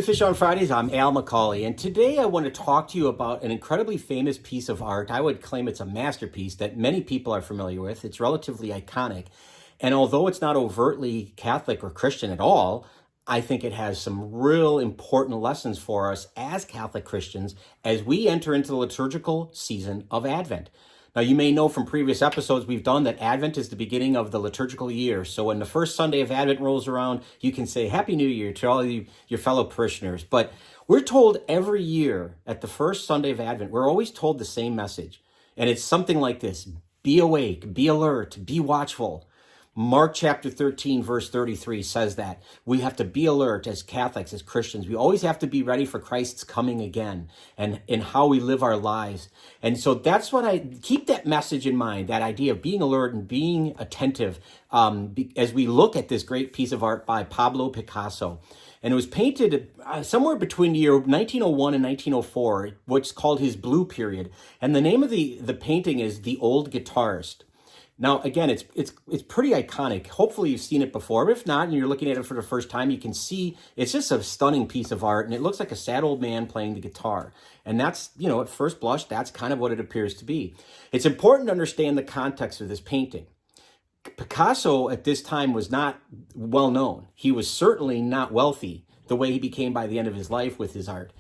to Fish on Fridays. I'm Al McCauley, and today I want to talk to you about an incredibly famous piece of art. I would claim it's a masterpiece that many people are familiar with. It's relatively iconic, and although it's not overtly Catholic or Christian at all, I think it has some real important lessons for us as Catholic Christians as we enter into the liturgical season of Advent. Now, you may know from previous episodes we've done that Advent is the beginning of the liturgical year. So when the first Sunday of Advent rolls around, you can say Happy New Year to all of your fellow parishioners. But we're told every year at the first Sunday of Advent, we're always told the same message. And it's something like this: be awake, be alert, be watchful. Mark chapter 13, verse 33 says that we have to be alert as Catholics, as Christians. We always have to be ready for Christ's coming again and in how we live our lives. And so that's what I keep that message in mind, that idea of being alert and being attentive as we look at this great piece of art by Pablo Picasso. And it was painted somewhere between the year 1901 and 1904, what's called his blue period. And the name of the painting is The Old Guitarist. Now, again, it's pretty iconic. Hopefully you've seen it before. But if not, and you're looking at it for the first time, you can see it's just a stunning piece of art, and it looks like a sad old man playing the guitar. And that's, at first blush, that's kind of what it appears to be. It's important to understand the context of this painting. Picasso at this time was not well known. He was certainly not wealthy the way he became by the end of his life with his art.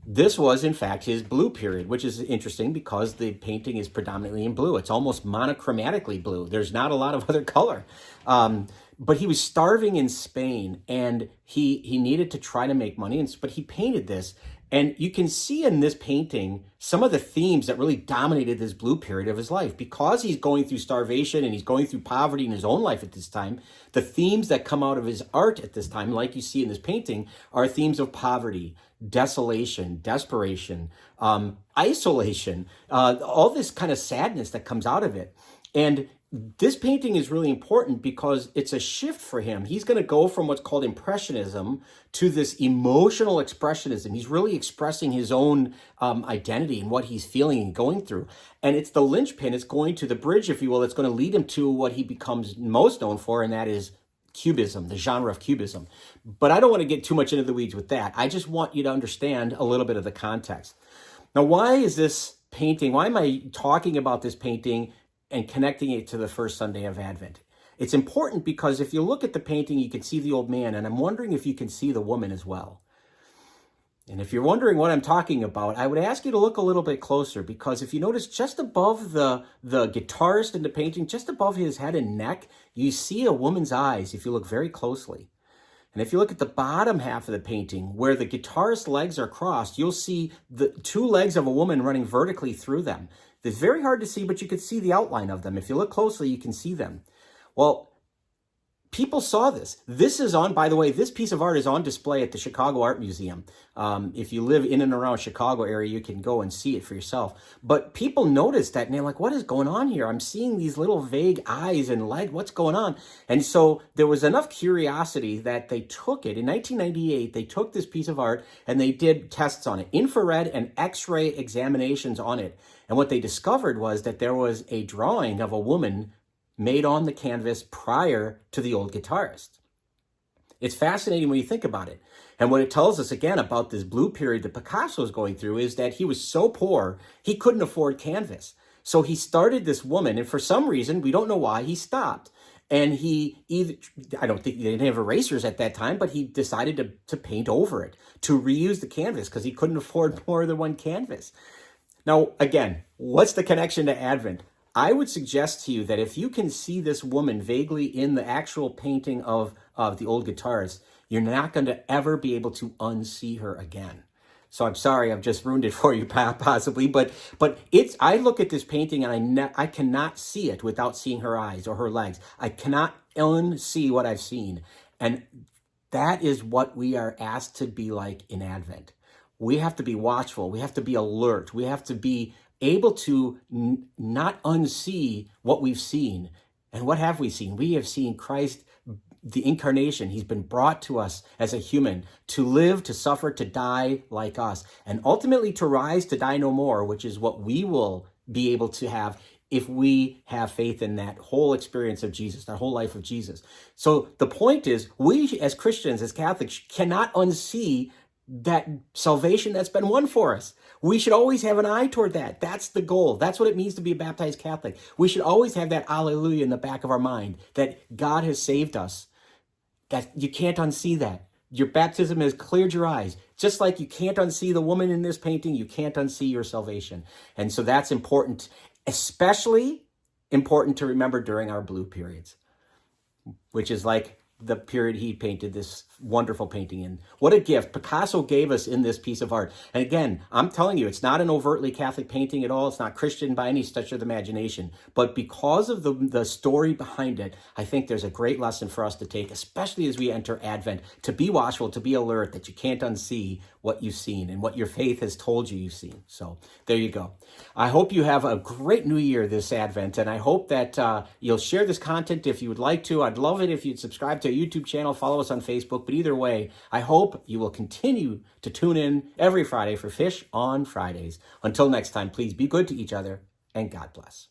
This was, in fact, his blue period, which is interesting because the painting is predominantly in blue. It's almost monochromatically blue. There's not a lot of other color. But he was starving in Spain, and he needed to try to make money, but he painted this. And you can see in this painting some of the themes that really dominated this blue period of his life. Because he's going through starvation and he's going through poverty in his own life at this time, the themes that come out of his art at this time, like you see in this painting, are themes of poverty, desolation, desperation, isolation, all this kind of sadness that comes out of it. And this painting is really important because it's a shift for him. He's going to go from what's called Impressionism to this emotional expressionism. He's really expressing his own identity and what he's feeling and going through. And it's the linchpin. It's going to the bridge, if you will. It's going to lead him to what he becomes most known for, and that is Cubism, the genre of Cubism. But I don't want to get too much into the weeds with that. I just want you to understand a little bit of the context. Now, why is this painting, why am I talking about this painting and connecting it to the first Sunday of Advent? It's important because if you look at the painting, you can see the old man, and I'm wondering if you can see the woman as well. And if you're wondering what I'm talking about, I would ask you to look a little bit closer, because if you notice just above the guitarist in the painting, just above his head and neck, you see a woman's eyes if you look very closely. And if you look at the bottom half of the painting, where the guitarist's legs are crossed, you'll see the two legs of a woman running vertically through them. It's very hard to see, but you can see the outline of them. If you look closely, you can see them. Well, people saw this. This is on, by the way, this piece of art is on display at the Chicago Art Museum. If you live in and around Chicago area, you can go and see it for yourself. But people noticed that, and they're like, what is going on here? I'm seeing these little vague eyes and legs. What's going on? And so there was enough curiosity that they took it. In 1998, they took this piece of art and they did tests on it, infrared and X-ray examinations on it. And what they discovered was that there was a drawing of a woman made on the canvas prior to the old guitarist. It's fascinating when you think about it. And what it tells us, again, about this blue period that Picasso is going through is that he was so poor, he couldn't afford canvas. So he started this woman, and for some reason, we don't know why, he stopped. And I don't think they didn't have erasers at that time, but he decided to paint over it, to reuse the canvas, because he couldn't afford more than one canvas. Now, again, what's the connection to Advent? I would suggest to you that if you can see this woman vaguely in the actual painting of the old guitarist, you're not going to ever be able to unsee her again. So I'm sorry, I've just ruined it for you possibly, but I look at this painting and I cannot see it without seeing her eyes or her legs. I cannot unsee what I've seen. And that is what we are asked to be like in Advent. We have to be watchful. We have to be alert. We have to be able to not unsee what we've seen. And what have we seen? We have seen Christ, the incarnation. He's been brought to us as a human to live, to suffer, to die like us, and ultimately to rise, to die no more, which is what we will be able to have if we have faith in that whole experience of Jesus, that whole life of Jesus. So the point is, we as Christians, as Catholics, cannot unsee that salvation that's been won for us. We should always have an eye toward that. That's the goal. That's what it means to be a baptized Catholic. We should always have that alleluia in the back of our mind, that God has saved us. That you can't unsee that. Your baptism has cleared your eyes. Just like you can't unsee the woman in this painting, you can't unsee your salvation. And so that's important, especially important to remember during our blue periods, which is like the period he painted this wonderful painting in. What a gift Picasso gave us in this piece of art. And again, I'm telling you, it's not an overtly Catholic painting at all. It's not Christian by any stretch of the imagination. But because of the story behind it, I think there's a great lesson for us to take, especially as we enter Advent, to be watchful, to be alert, that you can't unsee what you've seen and what your faith has told you you've seen. So there you go. I hope you have a great new year this Advent, and I hope that you'll share this content if you would like to. I'd love it if you'd subscribe to our YouTube channel, follow us on Facebook, but either way, I hope you will continue to tune in every Friday for Fish on Fridays. Until next time, please be good to each other, and God bless.